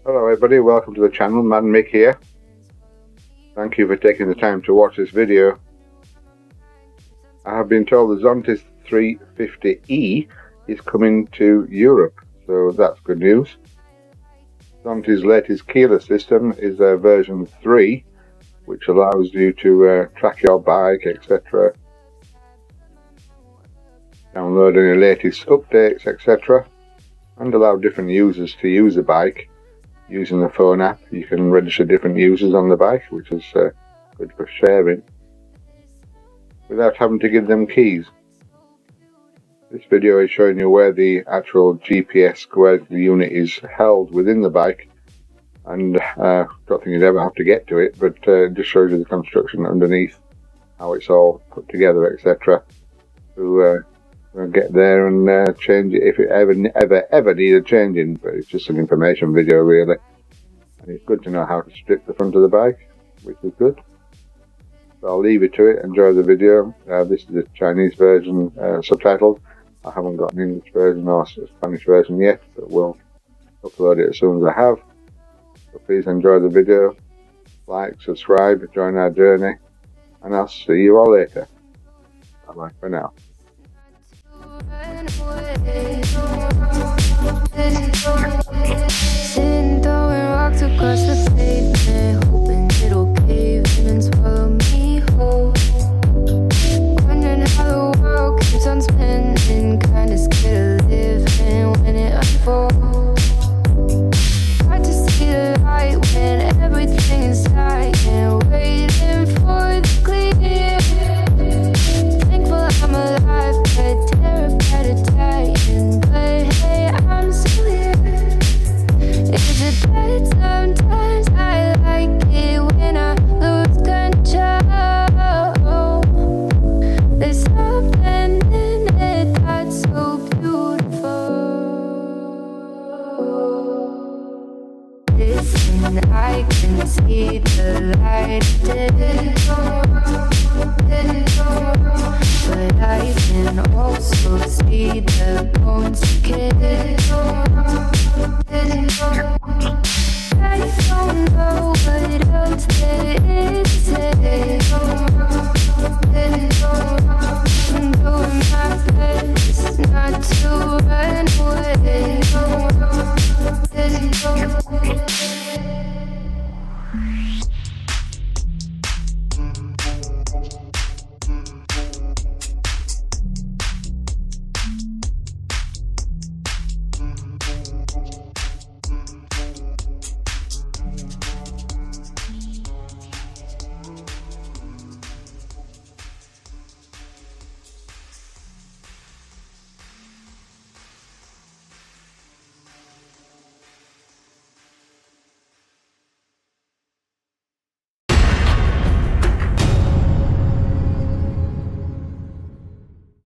Hello everybody, welcome to the channel, Man Mick here. Thank you for taking the time to watch this video. I have been told the Zontes 350E is coming to Europe, so that's good news. Zontes' latest keyless system is version 3, which allows you to track your bike, etc. Download any latest updates, etc. and allow different users to use the bike. Using the phone app, you can register different users on the bike, which is good for sharing, without having to give them keys. This video is showing you where the actual GPS, where the unit is held within the bike, and I don't think you'd ever have to get to it, but it just shows you the construction underneath, how it's all put together, etc. to get there and change it if it ever needed changing. But it's just an information video really, and it's good to know how to strip the front of the bike, which is good. So I'll leave you to it. Enjoy the video. This is the Chinese version, subtitled. I haven't got an English version or Spanish version yet, but we'll upload it as soon as I have. So please enjoy the video, like, subscribe, join our journey, and I'll see you all later. Bye bye for now. Sitting throwing rocks across the pavement, hoping it'll cave in and swallow me whole. Wondering how the world keeps on spinning, kinda scared of living when it unfolds. Hard to see the light when everything is dying, waiting for the clear. Thankful I'm alive, but terrified of dying. But hey, I'm still here. Is it bad? Sometimes I like it when I lose control. There's something in it that's so beautiful. Listen, I can see the light, but I can also see